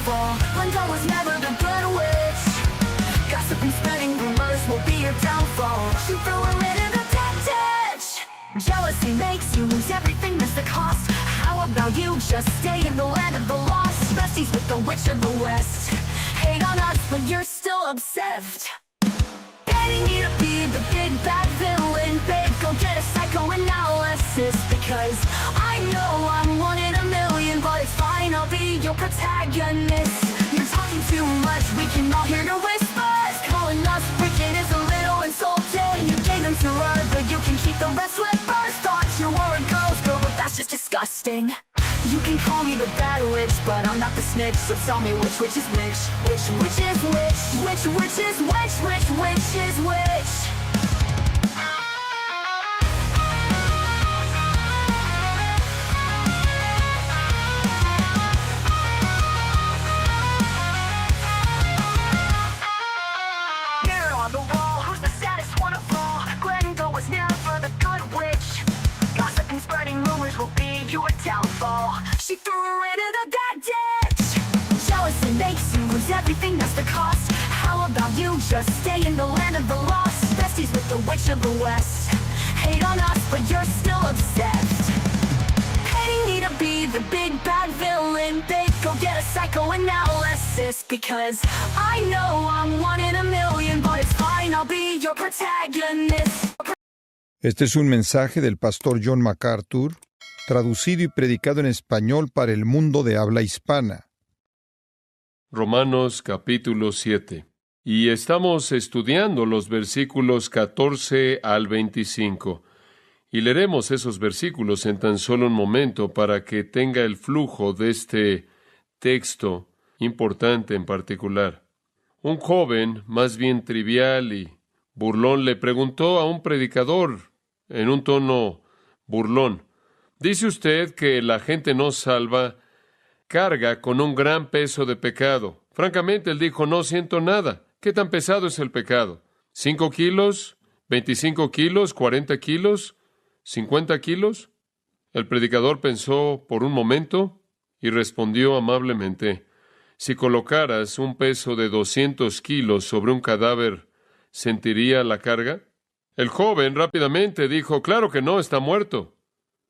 downfall. Linda was never the good witch. Gossip and spreading rumors will be your downfall. She threw her into the dead ditch. Jealousy makes you lose everything, that's the cost. How about you just stay in the land of the lost? Besties with the witch of the west. Hate on us, but you're still obsessed. Getting you to be the big bad villain, babe, go get a psychoanalysis. Because I know I'm one in a million, but it's fine, I'll be your protagonist. You're talking too much, we can all hear your whispers. Calling us wicked is a little insulting. You gave them to her, but you can keep the rest with first thoughts. Your word goes, girl, but that's just disgusting. You can call me the bad witch, but I'm not the snitch. So tell me which is which? Which is which? Which is which is which? Mirror on the wall, who's the saddest one of all? Glenda was never the good witch. Gossip and spreading rumors will be your downfall. She threw her into the dead ditch. Jealousy makes you lose everything, that's the cost. How about you just stay in the land of the lost? Besties with the witch of the west. Hate on us, but you're still obsessed. Hating me to be the big bad villain, babe, go get a psychoanalysis. Because I know I'm one in a million, but it's fine, I'll be your protagonist. Este es un mensaje del pastor John MacArthur, traducido y predicado en español para el mundo de habla hispana. Romanos capítulo 7. Y estamos estudiando los versículos 14 al 25. Y leeremos esos versículos en tan solo un momento para que tenga el flujo de este texto importante en particular. Un joven, más bien trivial y burlón, le preguntó a un predicador en un tono burlón: dice usted que la gente no salva carga con un gran peso de pecado. Francamente, él dijo: no siento nada. ¿Qué tan pesado es el pecado? ¿5 kilos? ¿25 kilos? ¿40 kilos? ¿50 kilos? El predicador pensó por un momento y respondió amablemente: si colocaras un peso de 200 kilos sobre un cadáver, ¿sentiría la carga? El joven rápidamente dijo: claro que no, está muerto.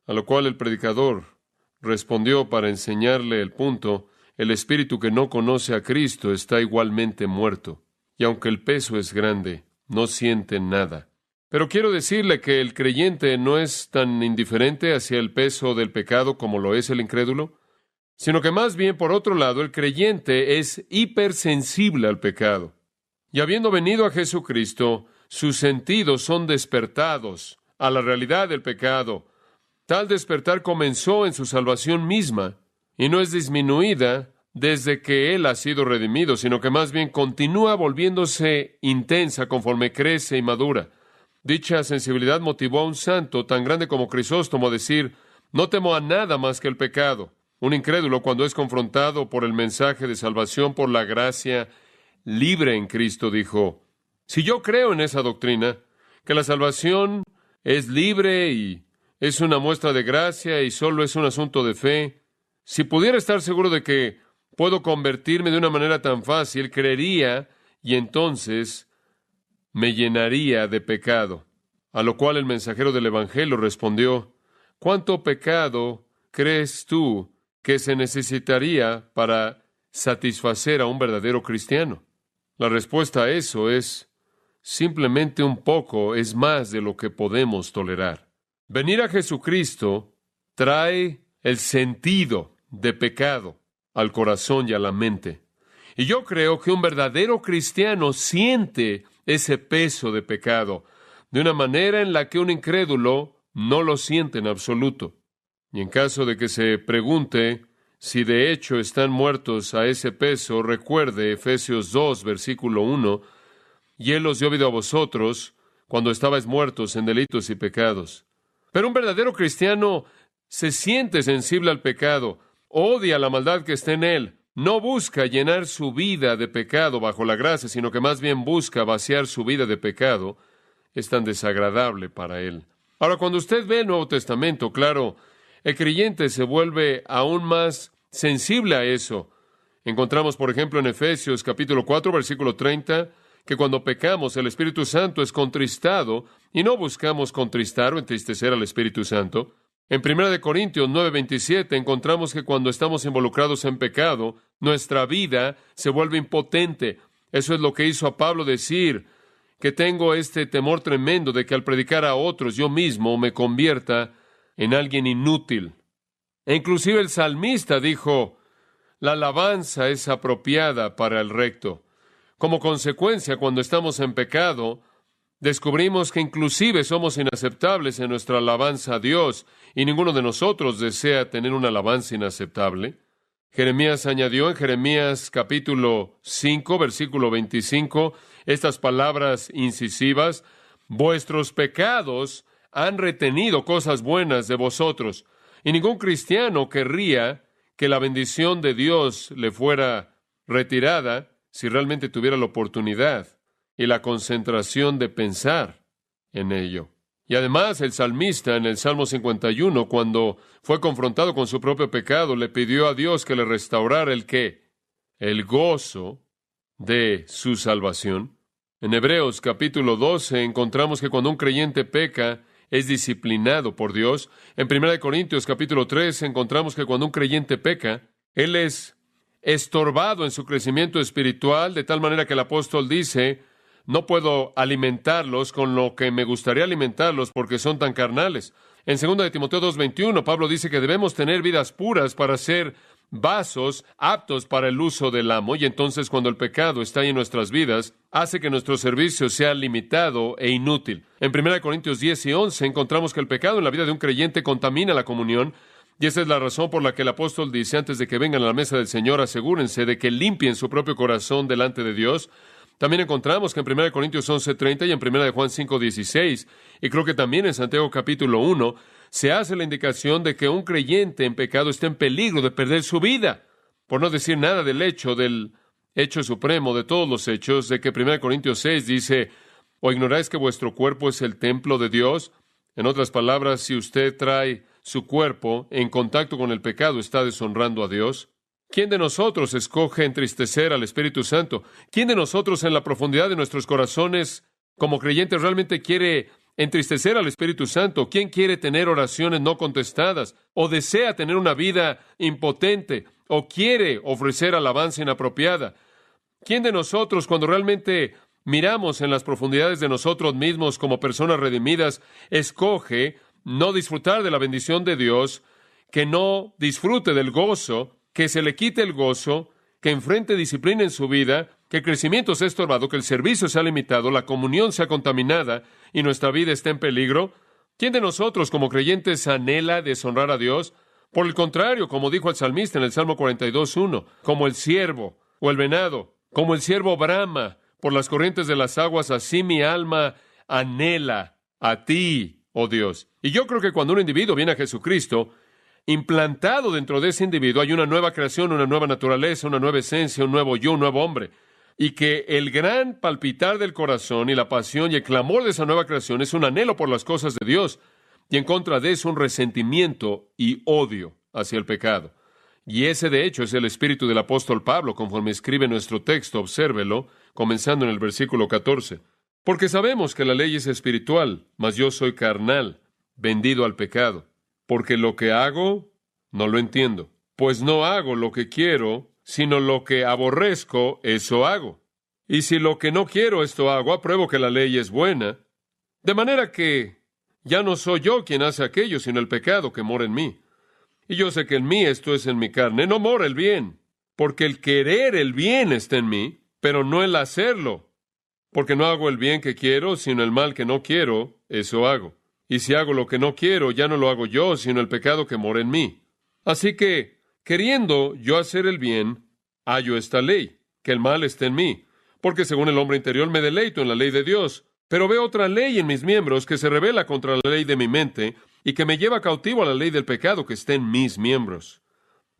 A lo cual el predicador respondió para enseñarle el punto: el espíritu que no conoce a Cristo está igualmente muerto. Y aunque el peso es grande, no siente nada. Pero quiero decirle que el creyente no es tan indiferente hacia el peso del pecado como lo es el incrédulo, sino que más bien, por otro lado, el creyente es hipersensible al pecado. Y habiendo venido a Jesucristo, sus sentidos son despertados a la realidad del pecado. Tal despertar comenzó en su salvación misma, y no es disminuida desde que Él ha sido redimido, sino que más bien continúa volviéndose intensa conforme crece y madura. Dicha sensibilidad motivó a un santo tan grande como Crisóstomo a decir: no temo a nada más que el pecado. Un incrédulo, cuando es confrontado por el mensaje de salvación por la gracia libre en Cristo, dijo: si yo creo en esa doctrina, que la salvación es libre y es una muestra de gracia y solo es un asunto de fe, si pudiera estar seguro de que puedo convertirme de una manera tan fácil, creería y entonces me llenaría de pecado. A lo cual el mensajero del Evangelio respondió: ¿cuánto pecado crees tú que se necesitaría para satisfacer a un verdadero cristiano? La respuesta a eso es: simplemente un poco es más de lo que podemos tolerar. Venir a Jesucristo trae el sentido de pecado al corazón y a la mente. Y yo creo que un verdadero cristiano siente ese peso de pecado de una manera en la que un incrédulo no lo siente en absoluto. Y en caso de que se pregunte si de hecho están muertos a ese peso, recuerde Efesios 2, versículo 1, y Él os dio vida a vosotros cuando estabais muertos en delitos y pecados. Pero un verdadero cristiano se siente sensible al pecado, odia la maldad que está en él, no busca llenar su vida de pecado bajo la gracia, sino que más bien busca vaciar su vida de pecado. Es tan desagradable para él. Ahora, cuando usted ve el Nuevo Testamento, claro, el creyente se vuelve aún más sensible a eso. Encontramos, por ejemplo, en Efesios capítulo 4, versículo 30, que cuando pecamos, el Espíritu Santo es contristado y no buscamos contristar o entristecer al Espíritu Santo. En 1 Corintios 9:27 encontramos que cuando estamos involucrados en pecado, nuestra vida se vuelve impotente. Eso es lo que hizo a Pablo decir que tengo este temor tremendo de que al predicar a otros yo mismo me convierta en alguien inútil. E inclusive el salmista dijo, la alabanza es apropiada para el recto. Como consecuencia, cuando estamos en pecado, descubrimos que inclusive somos inaceptables en nuestra alabanza a Dios, y ninguno de nosotros desea tener una alabanza inaceptable. Jeremías añadió en Jeremías capítulo 5, versículo 25, estas palabras incisivas, vuestros pecados han retenido cosas buenas de vosotros, y ningún cristiano querría que la bendición de Dios le fuera retirada si realmente tuviera la oportunidad y la concentración de pensar en ello. Y además el salmista en el Salmo 51, cuando fue confrontado con su propio pecado, le pidió a Dios que le restaurara el ¿qué? El gozo de su salvación. En Hebreos capítulo 12 encontramos que cuando un creyente peca, es disciplinado por Dios. En 1 Corintios capítulo 3 encontramos que cuando un creyente peca, él es estorbado en su crecimiento espiritual, de tal manera que el apóstol dice, no puedo alimentarlos con lo que me gustaría alimentarlos porque son tan carnales. En 2 Timoteo 2:21, Pablo dice que debemos tener vidas puras para ser vasos aptos para el uso del amo, y entonces cuando el pecado está ahí en nuestras vidas, hace que nuestro servicio sea limitado e inútil. En 1 Corintios 10 y 11 encontramos que el pecado en la vida de un creyente contamina la comunión, y esa es la razón por la que el apóstol dice, antes de que vengan a la mesa del Señor, asegúrense de que limpien su propio corazón delante de Dios. También encontramos que en 1 Corintios 11:30 y en 1 Juan 5:16, y creo que también en Santiago capítulo 1, se hace la indicación de que un creyente en pecado está en peligro de perder su vida. Por no decir nada del hecho supremo de todos los hechos, de que 1 Corintios 6 dice, ¿o ignoráis que vuestro cuerpo es el templo de Dios? En otras palabras, si usted trae su cuerpo en contacto con el pecado, está deshonrando a Dios. ¿Quién de nosotros escoge entristecer al Espíritu Santo? ¿Quién de nosotros en la profundidad de nuestros corazones, como creyentes, realmente quiere entristecer al Espíritu Santo? ¿Quién quiere tener oraciones no contestadas? ¿O desea tener una vida impotente? ¿O quiere ofrecer alabanza inapropiada? ¿Quién de nosotros, cuando realmente miramos en las profundidades de nosotros mismos como personas redimidas, escoge no disfrutar de la bendición de Dios, que no disfrute del gozo, que se le quite el gozo, que enfrente disciplina en su vida, que el crecimiento sea estorbado, que el servicio sea limitado, la comunión sea contaminada y nuestra vida esté en peligro? ¿Quién de nosotros como creyentes anhela deshonrar a Dios? Por el contrario, como dijo el salmista en el Salmo 42:1, como el ciervo o el venado, como el ciervo brama por las corrientes de las aguas, así mi alma anhela a ti, oh Dios. Y yo creo que cuando un individuo viene a Jesucristo, implantado dentro de ese individuo hay una nueva creación, una nueva naturaleza, una nueva esencia, un nuevo yo, un nuevo hombre. Y que el gran palpitar del corazón y la pasión y el clamor de esa nueva creación es un anhelo por las cosas de Dios. Y en contra de eso un resentimiento y odio hacia el pecado. Y ese de hecho es el espíritu del apóstol Pablo, conforme escribe nuestro texto, obsérvelo, comenzando en el versículo 14. Porque sabemos que la ley es espiritual, mas yo soy carnal, vendido al pecado. Porque lo que hago, no lo entiendo. Pues no hago lo que quiero, sino lo que aborrezco, eso hago. Y si lo que no quiero, esto hago, apruebo que la ley es buena. De manera que ya no soy yo quien hace aquello, sino el pecado que mora en mí. Y yo sé que en mí, esto es en mi carne, no mora el bien. Porque el querer el bien está en mí, pero no el hacerlo. Porque no hago el bien que quiero, sino el mal que no quiero, eso hago. Y si hago lo que no quiero, ya no lo hago yo, sino el pecado que mora en mí. Así que, queriendo yo hacer el bien, hallo esta ley, que el mal esté en mí. Porque según el hombre interior me deleito en la ley de Dios. Pero veo otra ley en mis miembros que se rebela contra la ley de mi mente y que me lleva cautivo a la ley del pecado que está en mis miembros.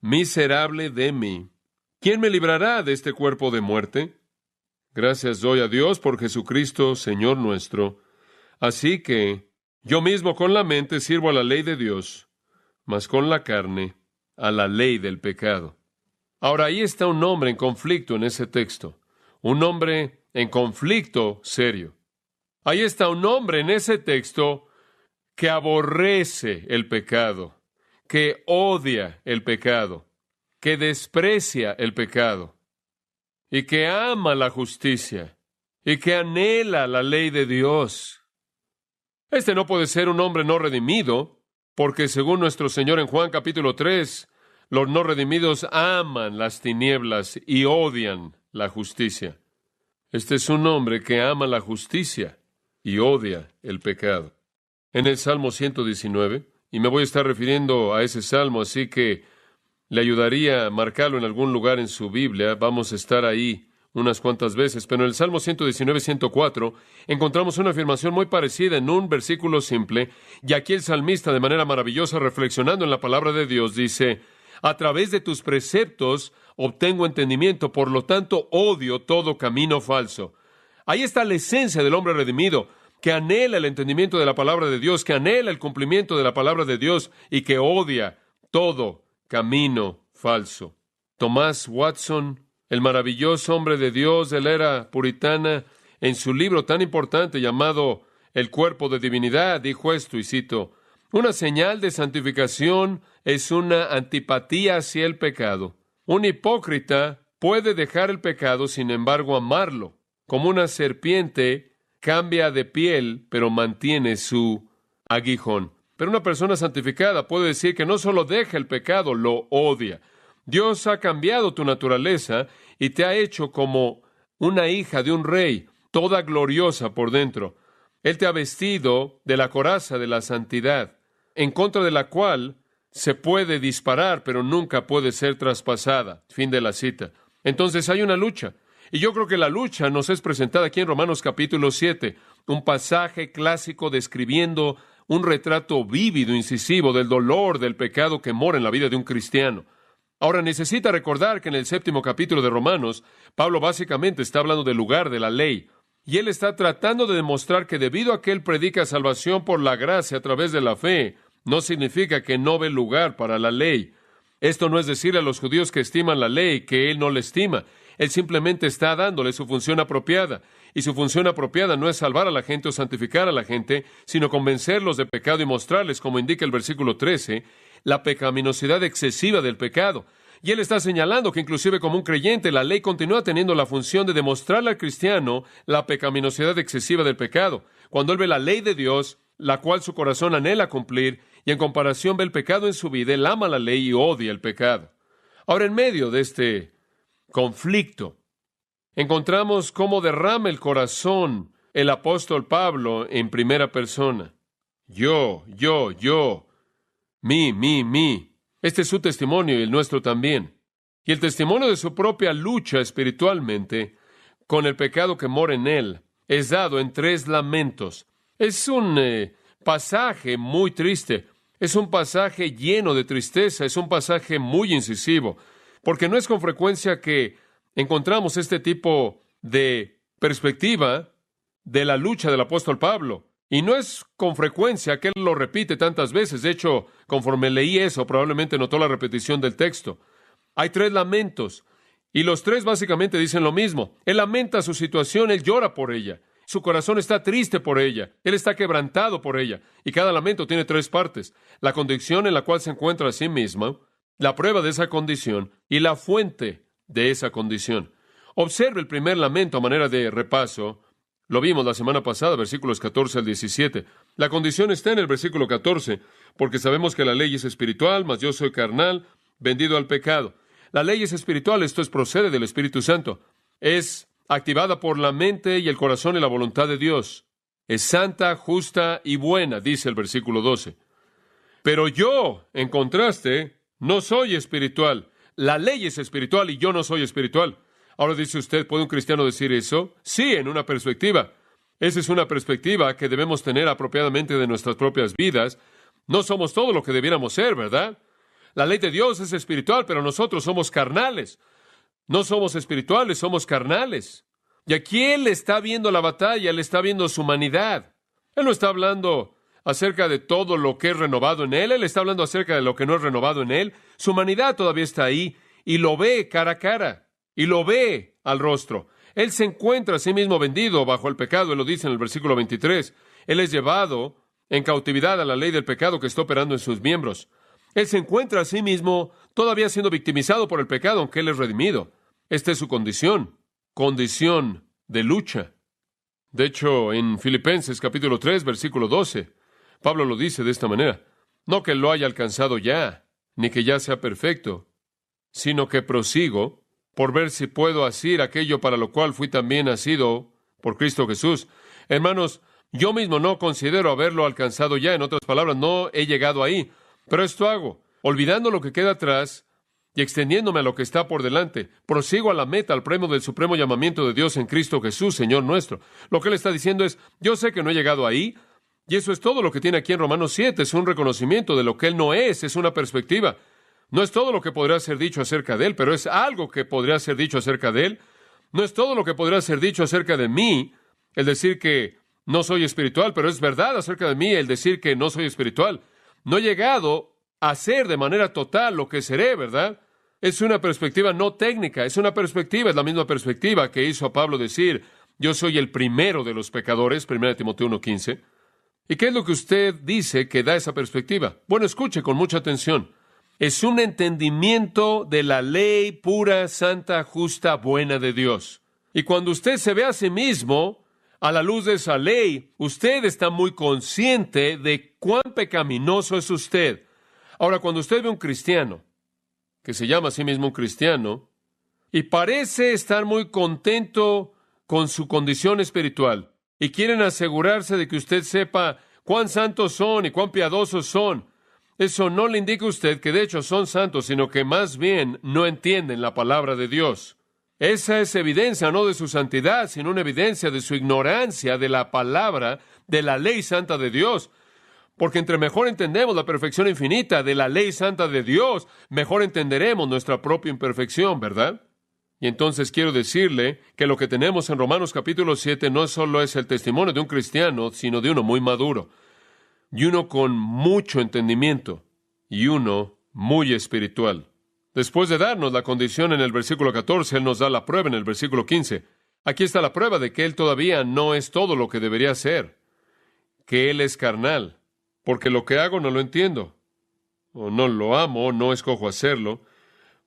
Miserable de mí. ¿Quién me librará de este cuerpo de muerte? Gracias doy a Dios por Jesucristo, Señor nuestro. Así que yo mismo con la mente sirvo a la ley de Dios, mas con la carne a la ley del pecado. Ahora, ahí está un hombre en conflicto en ese texto. Un hombre en conflicto serio. Ahí está un hombre en ese texto que aborrece el pecado, que odia el pecado, que desprecia el pecado y que ama la justicia y que anhela la ley de Dios. Este no puede ser un hombre no redimido, porque según nuestro Señor en Juan capítulo 3, los no redimidos aman las tinieblas y odian la justicia. Este es un hombre que ama la justicia y odia el pecado. En el Salmo 119, y me voy a estar refiriendo a ese salmo, así que le ayudaría a marcarlo en algún lugar en su Biblia. Vamos a estar ahí unas cuantas veces, pero en el Salmo 119, 104, encontramos una afirmación muy parecida en un versículo simple, y aquí el salmista, de manera maravillosa, reflexionando en la palabra de Dios, dice: a través de tus preceptos obtengo entendimiento, por lo tanto odio todo camino falso. Ahí está la esencia del hombre redimido, que anhela el entendimiento de la palabra de Dios, que anhela el cumplimiento de la palabra de Dios y que odia todo camino falso. Tomás Watson, el maravilloso hombre de Dios de la era puritana, en su libro tan importante llamado El cuerpo de divinidad, dijo esto, y cito: una señal de santificación es una antipatía hacia el pecado. Un hipócrita puede dejar el pecado, sin embargo, amarlo. Como una serpiente cambia de piel, pero mantiene su aguijón. Pero una persona santificada puede decir que no solo deja el pecado, lo odia. Dios ha cambiado tu naturaleza y te ha hecho como una hija de un rey, toda gloriosa por dentro. Él te ha vestido de la coraza de la santidad, en contra de la cual se puede disparar, pero nunca puede ser traspasada. Fin de la cita. Entonces hay una lucha. Y yo creo que la lucha nos es presentada aquí en Romanos capítulo 7, un pasaje clásico describiendo un retrato vívido, incisivo, del dolor del pecado que mora en la vida de un cristiano. Ahora, necesita recordar que en el 7º capítulo de Romanos, Pablo básicamente está hablando del lugar de la ley. Y él está tratando de demostrar que debido a que él predica salvación por la gracia a través de la fe, no significa que no ve lugar para la ley. Esto no es decirle a los judíos que estiman la ley que él no la estima. Él simplemente está dándole su función apropiada. Y su función apropiada no es salvar a la gente o santificar a la gente, sino convencerlos de pecado y mostrarles, como indica el versículo 13, la pecaminosidad excesiva del pecado. Y él está señalando que inclusive como un creyente, la ley continúa teniendo la función de demostrarle al cristiano la pecaminosidad excesiva del pecado. Cuando él ve la ley de Dios, la cual su corazón anhela cumplir, y en comparación ve el pecado en su vida, él ama la ley y odia el pecado. Ahora, en medio de este conflicto, encontramos cómo derrama el corazón el apóstol Pablo en primera persona. Yo, mí. Este es su testimonio y el nuestro también. Y el testimonio de su propia lucha espiritualmente con el pecado que mora en él es dado en 3 lamentos. Es un pasaje muy triste. Es un pasaje lleno de tristeza. Es un pasaje muy incisivo. Porque no es con frecuencia que encontramos este tipo de perspectiva de la lucha del apóstol Pablo. Y no es con frecuencia que él lo repite tantas veces. De hecho, conforme leí eso, probablemente notó la repetición del texto. Hay 3 lamentos, y los 3 básicamente dicen lo mismo. Él lamenta su situación, él llora por ella. Su corazón está triste por ella. Él está quebrantado por ella. Y cada lamento tiene 3 partes. La condición en la cual se encuentra a sí mismo, la prueba de esa condición y la fuente de esa condición. Observe el primer lamento a manera de repaso. Lo vimos la semana pasada, versículos 14 al 17. La condición está en el versículo 14, porque sabemos que la ley es espiritual, mas yo soy carnal, vendido al pecado. La ley es espiritual, esto procede del Espíritu Santo. Es activada por la mente y el corazón y la voluntad de Dios. Es santa, justa y buena, dice el versículo 12. Pero yo, en contraste, no soy espiritual. La ley es espiritual y yo no soy espiritual. Ahora dice usted, ¿puede un cristiano decir eso? Sí, en una perspectiva. Esa es una perspectiva que debemos tener apropiadamente de nuestras propias vidas. No somos todo lo que debiéramos ser, ¿verdad? La ley de Dios es espiritual, pero nosotros somos carnales. No somos espirituales, somos carnales. Y aquí él está viendo la batalla, él está viendo su humanidad. Él no está hablando acerca de todo lo que es renovado en él está hablando acerca de lo que no es renovado en él. Su humanidad todavía está ahí. y lo ve cara a cara, y lo ve al rostro. Él se encuentra a sí mismo vendido bajo el pecado, él lo dice en el versículo 23. Él es llevado en cautividad a la ley del pecado que está operando en sus miembros. Él se encuentra a sí mismo todavía siendo victimizado por el pecado, aunque él es redimido. Esta es su condición de lucha. De hecho, en Filipenses capítulo 3, versículo 12, Pablo lo dice de esta manera: no que lo haya alcanzado ya, ni que ya sea perfecto, sino que prosigo por ver si puedo hacer aquello para lo cual fui también nacido por Cristo Jesús. Hermanos, yo mismo no considero haberlo alcanzado ya. En otras palabras, no he llegado ahí. Pero esto hago, olvidando lo que queda atrás y extendiéndome a lo que está por delante. Prosigo a la meta, al premio del supremo llamamiento de Dios en Cristo Jesús, Señor nuestro. Lo que él está diciendo es, yo sé que no he llegado ahí, y eso es todo lo que tiene aquí en Romanos 7. Es un reconocimiento de lo que él no es una perspectiva. No es todo lo que podría ser dicho acerca de él, pero es algo que podría ser dicho acerca de él. No es todo lo que podría ser dicho acerca de mí, el decir que no soy espiritual, pero es verdad acerca de mí el decir que no soy espiritual. No he llegado a ser de manera total lo que seré, ¿verdad? Es una perspectiva no técnica, es una perspectiva, es la misma perspectiva que hizo a Pablo decir, yo soy el primero de los pecadores, 1 Timoteo 1:15. ¿Y qué es lo que usted dice que da esa perspectiva? Bueno, escuche con mucha atención. Es un entendimiento de la ley pura, santa, justa, buena de Dios. Y cuando usted se ve a sí mismo a la luz de esa ley, usted está muy consciente de cuán pecaminoso es usted. Ahora, cuando usted ve a un cristiano, que se llama a sí mismo un cristiano, y parece estar muy contento con su condición espiritual, y quieren asegurarse de que usted sepa cuán santos son y cuán piadosos son, eso no le indica a usted que de hecho son santos, sino que más bien no entienden la palabra de Dios. Esa es evidencia no de su santidad, sino una evidencia de su ignorancia de la palabra, de la ley santa de Dios. Porque entre mejor entendemos la perfección infinita de la ley santa de Dios, mejor entenderemos nuestra propia imperfección, ¿verdad? Y entonces quiero decirle que lo que tenemos en Romanos capítulo 7 no solo es el testimonio de un cristiano, sino de uno muy maduro, y uno con mucho entendimiento, y uno muy espiritual. Después de darnos la condición en el versículo 14, Él nos da la prueba en el versículo 15. Aquí está la prueba de que Él todavía no es todo lo que debería ser, que Él es carnal, porque lo que hago no lo entiendo, o no lo amo, o no escojo hacerlo,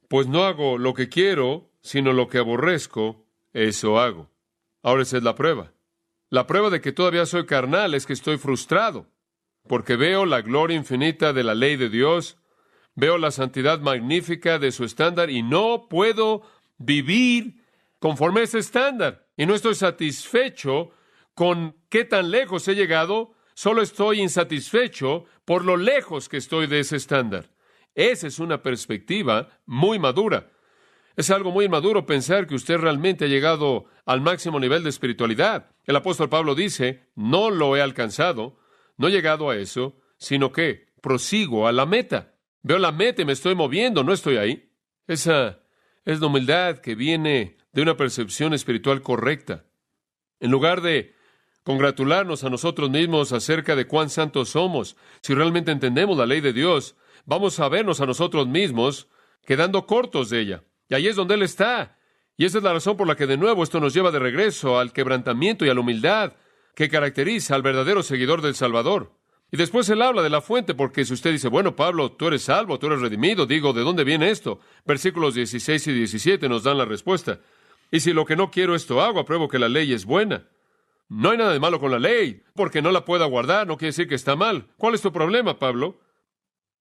pues no hago lo que quiero, sino lo que aborrezco, eso hago. Ahora esa es la prueba. La prueba de que todavía soy carnal es que estoy frustrado, porque veo la gloria infinita de la ley de Dios, veo la santidad magnífica de su estándar y no puedo vivir conforme a ese estándar. Y no estoy satisfecho con qué tan lejos he llegado, solo estoy insatisfecho por lo lejos que estoy de ese estándar. Esa es una perspectiva muy madura. Es algo muy inmaduro pensar que usted realmente ha llegado al máximo nivel de espiritualidad. El apóstol Pablo dice, no lo he alcanzado, no he llegado a eso, sino que prosigo a la meta. Veo la meta y me estoy moviendo, no estoy ahí. Esa es la humildad que viene de una percepción espiritual correcta. En lugar de congratularnos a nosotros mismos acerca de cuán santos somos, si realmente entendemos la ley de Dios, vamos a vernos a nosotros mismos quedando cortos de ella. Y ahí es donde Él está. Y esa es la razón por la que de nuevo esto nos lleva de regreso al quebrantamiento y a la humildad que caracteriza al verdadero seguidor del Salvador. Y después Él habla de la fuente, porque si usted dice, bueno, Pablo, tú eres salvo, tú eres redimido, digo, ¿de dónde viene esto? Versículos 16 y 17 nos dan la respuesta. Y si lo que no quiero esto hago, apruebo que la ley es buena. No hay nada de malo con la ley, porque no la pueda guardar, no quiere decir que está mal. ¿Cuál es tu problema, Pablo?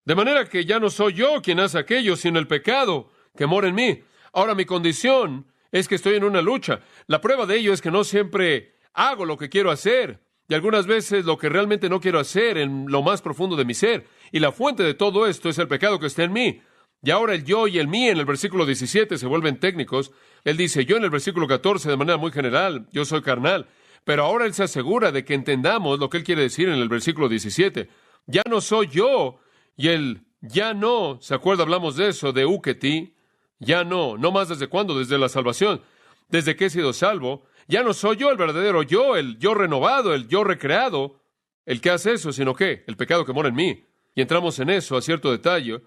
De manera que ya no soy yo quien hace aquello, sino el pecado que mora en mí. Ahora mi condición es que estoy en una lucha. La prueba de ello es que no siempre hago lo que quiero hacer, y algunas veces lo que realmente no quiero hacer en lo más profundo de mi ser. Y la fuente de todo esto es el pecado que está en mí. Y ahora el yo y el mí en el versículo 17 se vuelven técnicos. Él dice yo en el versículo 14 de manera muy general, yo soy carnal. Pero ahora Él se asegura de que entendamos lo que Él quiere decir en el versículo 17. Ya no soy yo, y el ya no, ¿se acuerda? Hablamos de eso, de uketi, ya no más desde cuándo, desde la salvación, desde que he sido salvo. Ya no soy yo el verdadero yo, el yo renovado, el yo recreado, el que hace eso, sino que el pecado que mora en mí. Y entramos en eso a cierto detalle.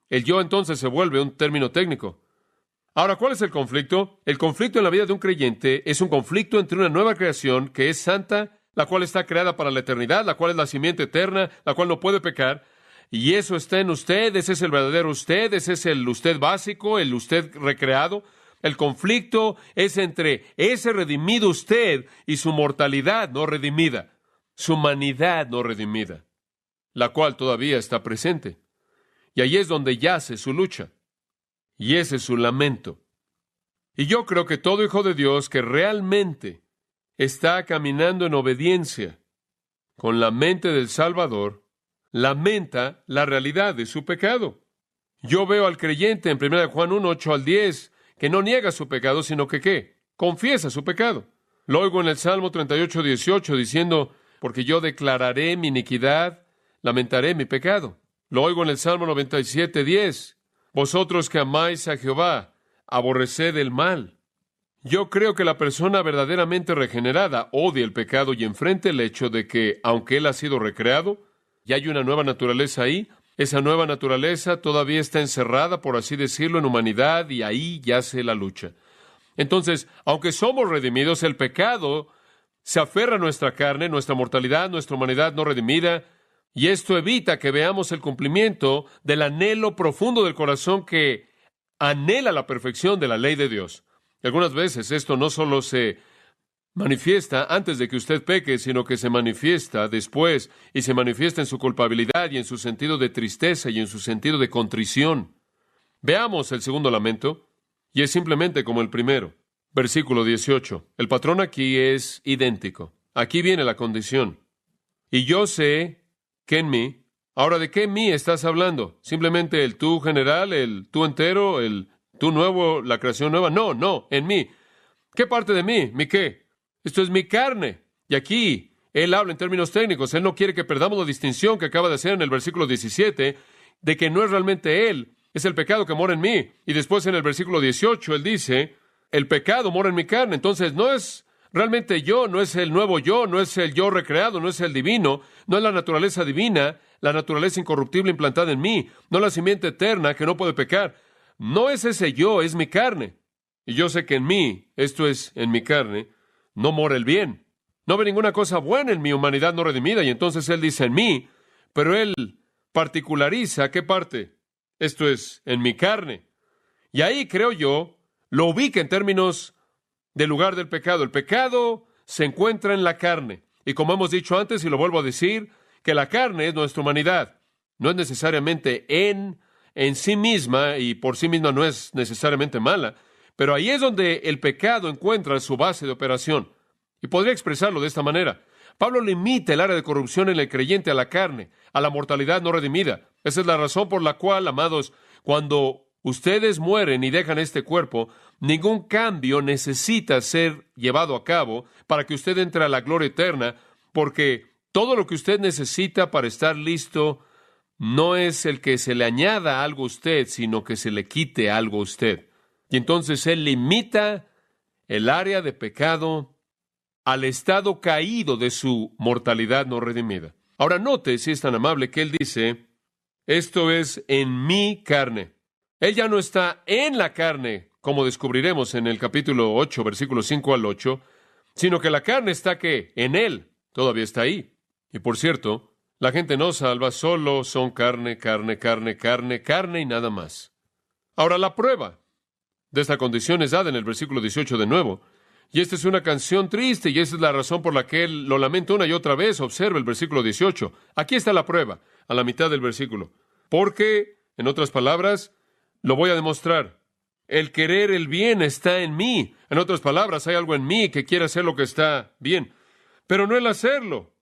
El yo entonces se vuelve un término técnico. Ahora, ¿cuál es el conflicto? El conflicto en la vida de un creyente es un conflicto entre una nueva creación que es santa, la cual está creada para la eternidad, la cual es la simiente eterna, la cual no puede pecar, y eso está en usted, ese es el verdadero usted, ese es el usted básico, el usted recreado. El conflicto es entre ese redimido usted y su mortalidad no redimida, su humanidad no redimida, la cual todavía está presente. Y ahí es donde yace su lucha. Y ese es su lamento. Y yo creo que todo hijo de Dios que realmente está caminando en obediencia con la mente del Salvador, lamenta la realidad de su pecado. Yo veo al creyente en 1 Juan 1, 8 al 10, que no niega su pecado, sino que ¿qué? Confiesa su pecado. Lo oigo en el Salmo 38, 18, diciendo, porque yo declararé mi iniquidad, lamentaré mi pecado. Lo oigo en el Salmo 97, 10, vosotros que amáis a Jehová, aborreced el mal. Yo creo que la persona verdaderamente regenerada odia el pecado y enfrenta el hecho de que, aunque él ha sido recreado, y hay una nueva naturaleza ahí, esa nueva naturaleza todavía está encerrada, por así decirlo, en humanidad, y ahí yace la lucha. Entonces, aunque somos redimidos, el pecado se aferra a nuestra carne, nuestra mortalidad, nuestra humanidad no redimida, y esto evita que veamos el cumplimiento del anhelo profundo del corazón que anhela la perfección de la ley de Dios. Y algunas veces esto no solo se manifiesta antes de que usted peque, sino que se manifiesta después, y se manifiesta en su culpabilidad y en su sentido de tristeza y en su sentido de contrición. Veamos el segundo lamento, y es simplemente como el primero. Versículo 18. El patrón aquí es idéntico. Aquí viene la condición. Y yo sé que en mí. Ahora, ¿de qué en mí estás hablando? ¿Simplemente el tú general, el tú entero, el tú nuevo, la creación nueva? No, en mí. ¿Qué parte de mí? ¿Mi qué? Esto es mi carne. Y aquí él habla en términos técnicos. Él no quiere que perdamos la distinción que acaba de hacer en el versículo 17, de que no es realmente él, es el pecado que mora en mí. Y después en el versículo 18 él dice, el pecado mora en mi carne. Entonces no es realmente yo, no es el nuevo yo, no es el yo recreado, no es el divino, no es la naturaleza divina, la naturaleza incorruptible implantada en mí, no la simiente eterna que no puede pecar. No es ese yo, es mi carne. Y yo sé que en mí, esto es, en mi carne, no mora el bien. No ve ninguna cosa buena en mi humanidad no redimida. Y entonces él dice en mí, pero él particulariza, ¿qué parte? Esto es, en mi carne. Y ahí, creo yo, lo ubica en términos del lugar del pecado. El pecado se encuentra en la carne. Y como hemos dicho antes, y lo vuelvo a decir, que la carne es nuestra humanidad. No es necesariamente en sí misma, y por sí misma no es necesariamente mala, pero ahí es donde el pecado encuentra su base de operación. Y podría expresarlo de esta manera. Pablo limita el área de corrupción en el creyente a la carne, a la mortalidad no redimida. Esa es la razón por la cual, amados, cuando ustedes mueren y dejan este cuerpo, ningún cambio necesita ser llevado a cabo para que usted entre a la gloria eterna, porque todo lo que usted necesita para estar listo no es el que se le añada algo a usted, sino que se le quite algo a usted. Y entonces él limita el área de pecado al estado caído de su mortalidad no redimida. Ahora note, si es tan amable, que él dice, esto es en mi carne. Él ya no está en la carne, como descubriremos en el capítulo 8, versículos 5 al 8, sino que la carne está, ¿qué? En él. Todavía está ahí. Y por cierto, la gente no salva, solo son carne, carne, carne, carne, carne y nada más. Ahora, la prueba de esta condición es dada en el versículo 18 de nuevo. Y esta es una canción triste, y esa es la razón por la que él lo lamenta una y otra vez. Observa el versículo 18. Aquí está la prueba, a la mitad del versículo. Porque, en otras palabras, lo voy a demostrar. El querer el bien está en mí. En otras palabras, hay algo en mí que quiere hacer lo que está bien, pero no el hacerlo.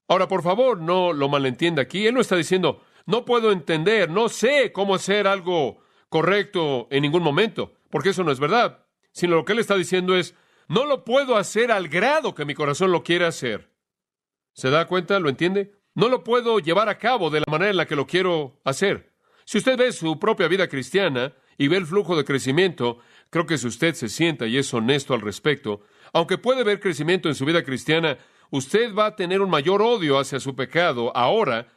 Ahora, por favor, no lo malentienda aquí. Él no está diciendo, no puedo entender, no sé cómo hacer algo correcto en ningún momento, porque eso no es verdad. Sino lo que él está diciendo es, no lo puedo hacer al grado que mi corazón lo quiere hacer. ¿Se da cuenta? ¿Lo entiende? No lo puedo llevar a cabo de la manera en la que lo quiero hacer. Si usted ve su propia vida cristiana y ve el flujo de crecimiento, creo que si usted se sienta y es honesto al respecto, aunque puede ver crecimiento en su vida cristiana, usted va a tener un mayor odio hacia su pecado ahora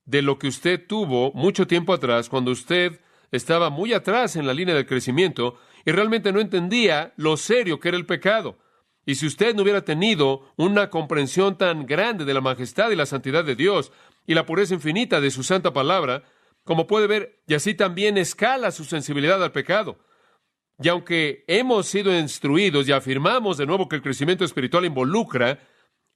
de lo que usted tuvo mucho tiempo atrás, cuando usted estaba muy atrás en la línea del crecimiento, y realmente no entendía lo serio que era el pecado. Y si usted no hubiera tenido una comprensión tan grande de la majestad y la santidad de Dios y la pureza infinita de su santa palabra, como puede ver, y así también escala su sensibilidad al pecado. Y aunque hemos sido instruidos y afirmamos de nuevo que el crecimiento espiritual involucra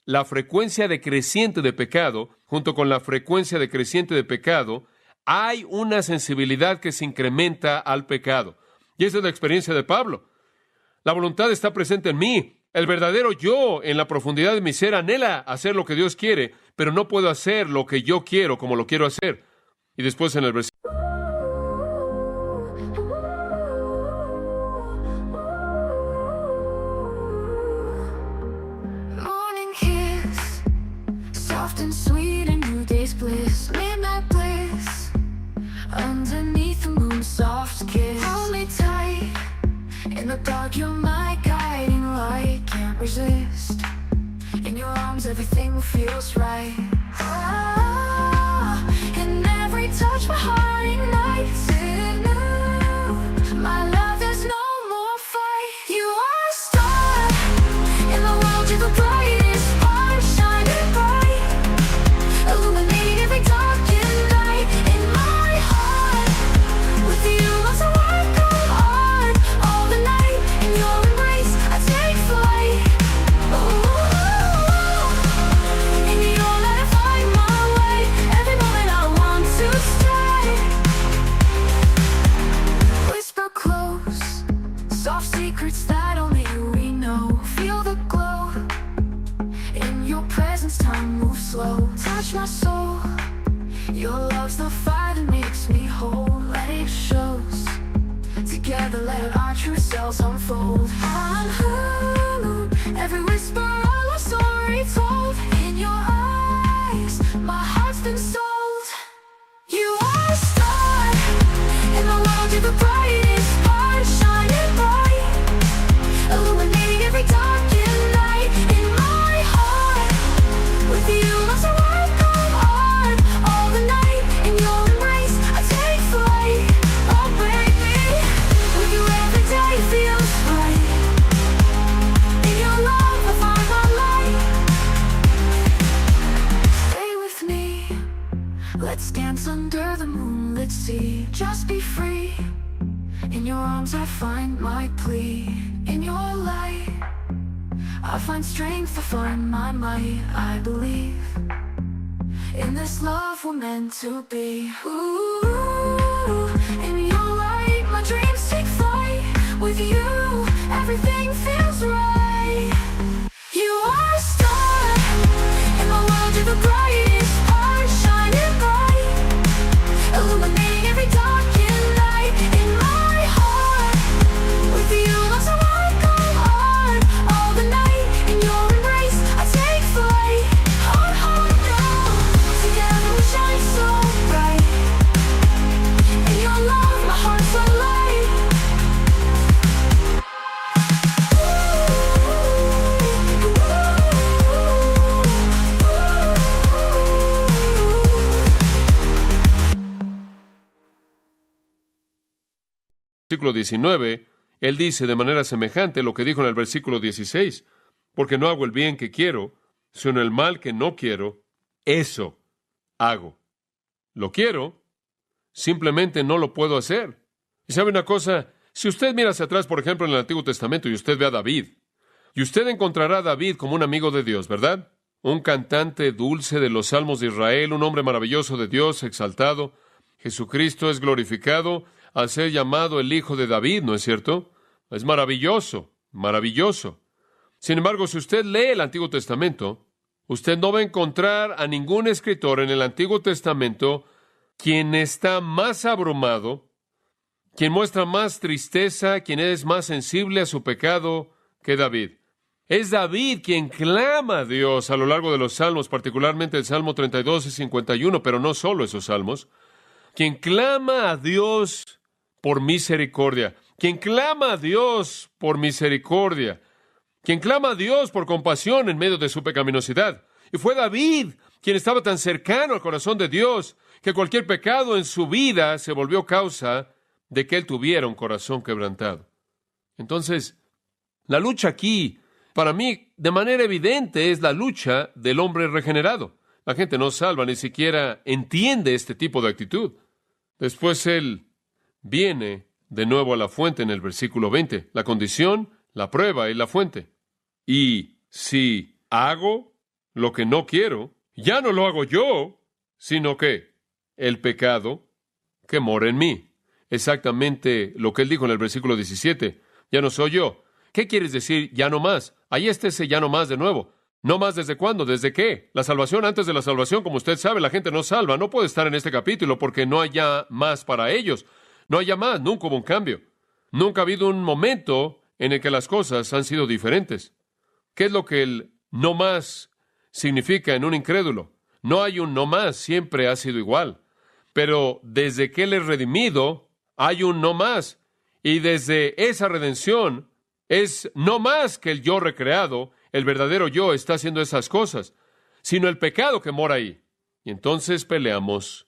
la frecuencia decreciente de pecado, junto con la frecuencia decreciente de pecado, hay una sensibilidad que se incrementa al pecado. Y esa es la experiencia de Pablo. La voluntad está presente en mí. El verdadero yo, en la profundidad de mi ser, anhela hacer lo que Dios quiere, pero no puedo hacer lo que yo quiero como lo quiero hacer. Y después en el versículo Morning kiss, soft and sweet, a new day's bliss. Midnight bliss, underneath the moon's soft kiss. Hold me tight, in the dark you're my guiding light. Can't resist, in your arms everything feels right. Ah, in every touch my heart ignites anew. My love, there's no more fight. You are a star in the world, you're the brightest spark, shining bright, illuminating every darkened night. In my heart, with you loves a work of art. All the night, in your embrace, I take flight. Ooh, in your light I find my way. Every moment I want to stay. Whisper close, soft secrets that only we know. Feel the glow, in your presence time moves slow. Touch my soul, your love's the fire that makes me whole. Let it shows, together let our true selves unfold. On Hulu, every whisper all our story told. In your eyes, my heart's been sold. You are a star in the world, you're the brightest spark, shining bright, illuminating every darkened night. In my heart, with you loves a work of art. All the night, in your embrace, I take flight. Oh baby, with you every day feels right. In your love I find my light. Stay with me, let's dance under the moonlit sea. Just be free, in your arms I find my plea. In your light I find strength, I find my might. I believe in this love we're meant to be. Ooh, in your light my dreams take flight. With you everything feels right. You are a star in the world, you're the brightest spark, shining bright, illuminating every darkened night. In my heart, with you loves a work of art. All the night, in your embrace, I take flight. Heart, heart, no, together we shine so bright. In your love, my heart's alight. versículo 19, él dice de manera semejante lo que dijo en el versículo 16, porque no hago el bien que quiero, sino el mal que no quiero, eso hago. Lo quiero, simplemente no lo puedo hacer. Y sabe una cosa, si usted mira hacia atrás, por ejemplo, en el Antiguo Testamento, y usted ve a David, y usted encontrará a David como un amigo de Dios, ¿verdad? Un cantante dulce de los salmos de Israel, un hombre maravilloso de Dios, exaltado. Jesucristo es glorificado al ser llamado el Hijo de David, ¿no es cierto? Es maravilloso, maravilloso. Sin embargo, si usted lee el Antiguo Testamento, usted no va a encontrar a ningún escritor en el Antiguo Testamento quien está más abrumado, quien muestra más tristeza, quien es más sensible a su pecado que David. Es David quien clama a Dios a lo largo de los salmos, particularmente el Salmo 32 y 51, pero no solo esos salmos. Quien clama a Dios por misericordia, quien clama a Dios por misericordia, quien clama a Dios por compasión en medio de su pecaminosidad. Y fue David quien estaba tan cercano al corazón de Dios que cualquier pecado en su vida se volvió causa de que él tuviera un corazón quebrantado. Entonces, la lucha aquí, para mí, de manera evidente, es la lucha del hombre regenerado. La gente no salva, ni siquiera entiende este tipo de actitud. Después él viene de nuevo a la fuente en el versículo 20. La condición, la prueba y la fuente. Y si hago lo que no quiero, ya no lo hago yo, sino que el pecado que mora en mí. Exactamente lo que él dijo en el versículo 17. Ya no soy yo. ¿Qué quieres decir ya no más? Ahí está ese ya no más de nuevo. ¿No más desde cuándo? ¿Desde qué? La salvación antes de la salvación, como usted sabe, la gente no salva. No puede estar en este capítulo porque no hay ya más para ellos. No hay ya más. Nunca hubo un cambio. Nunca ha habido un momento en el que las cosas han sido diferentes. ¿Qué es lo que el no más significa en un incrédulo? No hay un no más. Siempre ha sido igual. Pero desde que él es redimido, hay un no más. Y desde esa redención es no más que el yo recreado, el verdadero yo está haciendo esas cosas, sino el pecado que mora ahí. Y entonces peleamos,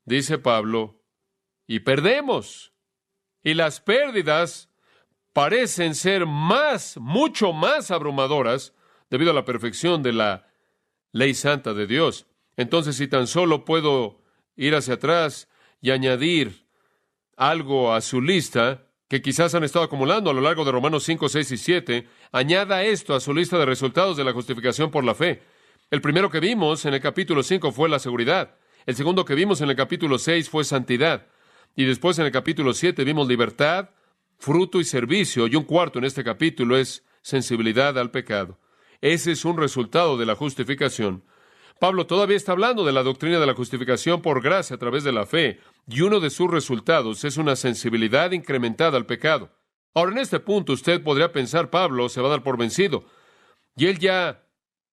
dice Pablo, y perdemos. Y las pérdidas parecen ser mucho más abrumadoras debido a la perfección de la ley santa de Dios. Entonces, si tan solo puedo ir hacia atrás y añadir algo a su lista que quizás han estado acumulando a lo largo de Romanos 5, 6 y 7, añada esto a su lista de resultados de la justificación por la fe. El primero que vimos en el capítulo 5 fue la seguridad. El segundo que vimos en el capítulo 6 fue santidad. Y después en el capítulo 7 vimos libertad, fruto y servicio. Y un cuarto en este capítulo es sensibilidad al pecado. Ese es un resultado de la justificación. Pablo todavía está hablando de la doctrina de la justificación por gracia a través de la fe, y uno de sus resultados es una sensibilidad incrementada al pecado. Ahora, en este punto, usted podría pensar, Pablo se va a dar por vencido. Y él ya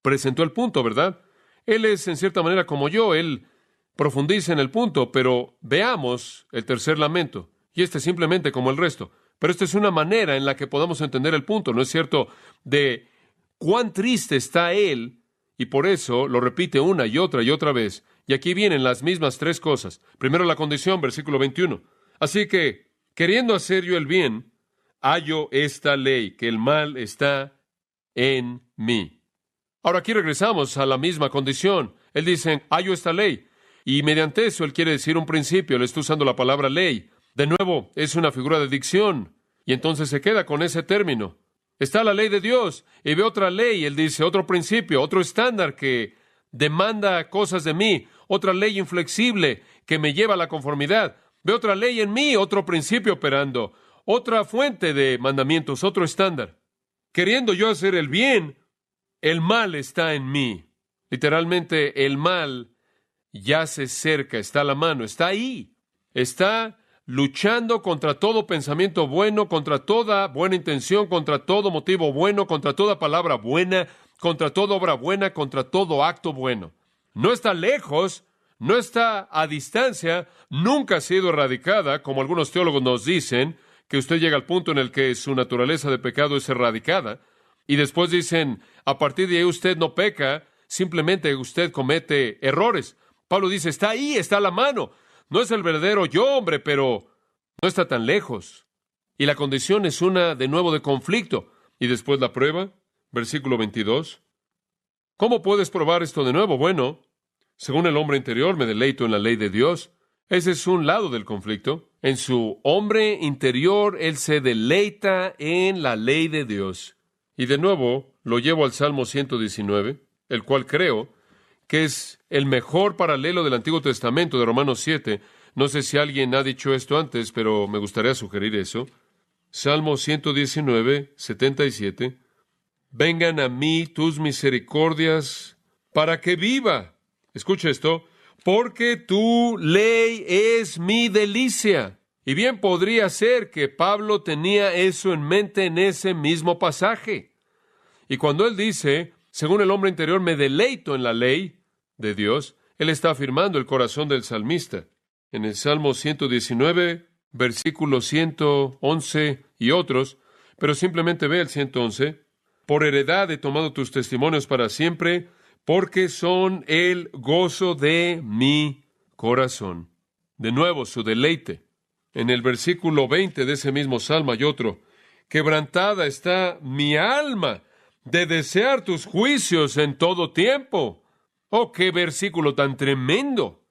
presentó el punto, ¿verdad? Él es, en cierta manera, como yo, él profundiza en el punto, pero veamos el tercer lamento. Y este es simplemente como el resto. Pero esta es una manera en la que podamos entender el punto, ¿no es cierto?, de cuán triste está él. Y por eso lo repite una y otra vez. Y aquí vienen las mismas tres cosas. Primero la condición, versículo 21. Así que, queriendo hacer yo el bien, hallo esta ley, que el mal está en mí. Ahora aquí regresamos a la misma condición. Él dice, hallo esta ley. Y mediante eso él quiere decir un principio. Él está usando la palabra ley. De nuevo, es una figura de dicción. Y entonces se queda con ese término. Está la ley de Dios, y ve otra ley, él dice, otro principio, otro estándar que demanda cosas de mí, otra ley inflexible que me lleva a la conformidad. Ve otra ley en mí, otro principio operando, otra fuente de mandamientos, otro estándar. Queriendo yo hacer el bien, el mal está en mí. Literalmente, el mal ya se cerca, está a la mano, está ahí. Está luchando contra todo pensamiento bueno, contra toda buena intención, contra todo motivo bueno, contra toda palabra buena, contra toda obra buena, contra todo acto bueno. No está lejos, no está a distancia, nunca ha sido erradicada, como algunos teólogos nos dicen, que usted llega al punto en el que su naturaleza de pecado es erradicada, y después dicen, a partir de ahí usted no peca, simplemente usted comete errores. Pablo dice, está ahí, está a la mano. No es el verdadero yo, hombre, pero no está tan lejos. Y la condición es una, de nuevo, de conflicto. Y después la prueba, versículo 22. ¿Cómo puedes probar esto de nuevo? Bueno, según el hombre interior me deleito en la ley de Dios. Ese es un lado del conflicto. En su hombre interior, él se deleita en la ley de Dios. Y de nuevo, lo llevo al Salmo 119, el cual creo que es el mejor paralelo del Antiguo Testamento de Romanos 7. No sé si alguien ha dicho esto antes, pero me gustaría sugerir eso. Salmo 119, 77. Vengan a mí tus misericordias para que viva. Escucha esto. Porque tu ley es mi delicia. Y bien podría ser que Pablo tenía eso en mente en ese mismo pasaje. Y cuando él dice, según el hombre interior me deleito en la ley de Dios, él está afirmando el corazón del salmista. En el Salmo 119, versículos 111 y otros, pero simplemente ve el 111. Por heredad he tomado tus testimonios para siempre, porque son el gozo de mi corazón. De nuevo, su deleite. En el versículo 20 de ese mismo salmo hay otro. quebrantada está mi alma de desear tus juicios en todo tiempo. Oh, qué versículo tan tremendo.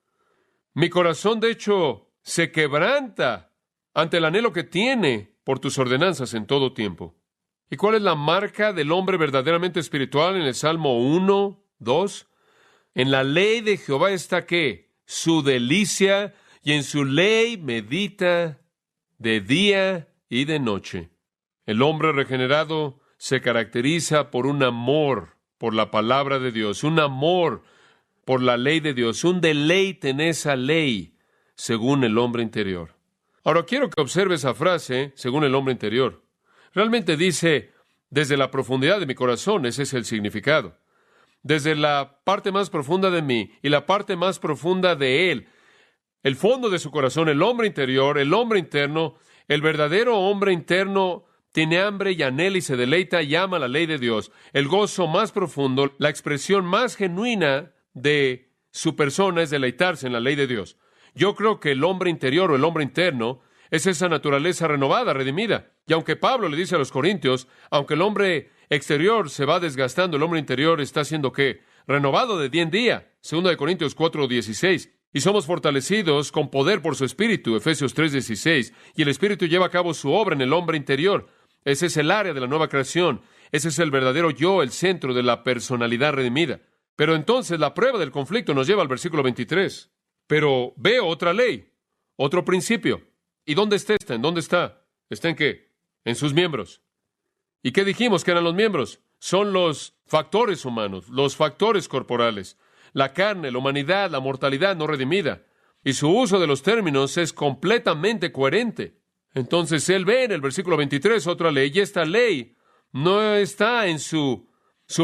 Mi corazón, de hecho, se quebranta ante el anhelo que tiene por tus ordenanzas en todo tiempo. ¿Y cuál es la marca del hombre verdaderamente espiritual en el Salmo 1, 2? En la ley de Jehová está, ¿qué? Su delicia, y en su ley medita de día y de noche. El hombre regenerado se caracteriza por un amor por la palabra de Dios, un amor por la ley de Dios, un deleite en esa ley, según el hombre interior. Ahora quiero que observe esa frase, según el hombre interior. Realmente dice, desde la profundidad de mi corazón, ese es el significado. Desde la parte más profunda de mí y la parte más profunda de él, el fondo de su corazón, el hombre interior, el hombre interno, el verdadero hombre interno tiene hambre y anhela y se deleita y ama la ley de Dios. El gozo más profundo, la expresión más genuina de su persona es deleitarse en la ley de Dios. Yo creo que el hombre interior o el hombre interno es esa naturaleza renovada, redimida. Y aunque Pablo le dice a los Corintios, aunque el hombre exterior se va desgastando, el hombre interior está siendo ¿qué? Renovado de día en día. 2 Corintios 4:16. Y somos fortalecidos con poder por su Espíritu, Efesios 3:16. Y el Espíritu lleva a cabo su obra en el hombre interior. Ese es el área de la nueva creación. Ese es el verdadero yo, el centro de la personalidad redimida. Pero entonces la prueba del conflicto nos lleva al versículo 23. Pero veo otra ley, otro principio. ¿Y dónde está esta? ¿En dónde está? ¿Está en qué? En sus miembros. ¿Y qué dijimos que eran los miembros? Son los factores humanos, los factores corporales, la carne, la humanidad, la mortalidad no redimida. Y su uso de los términos es completamente coherente. Entonces él ve en el versículo 23 otra ley, y esta ley no está en su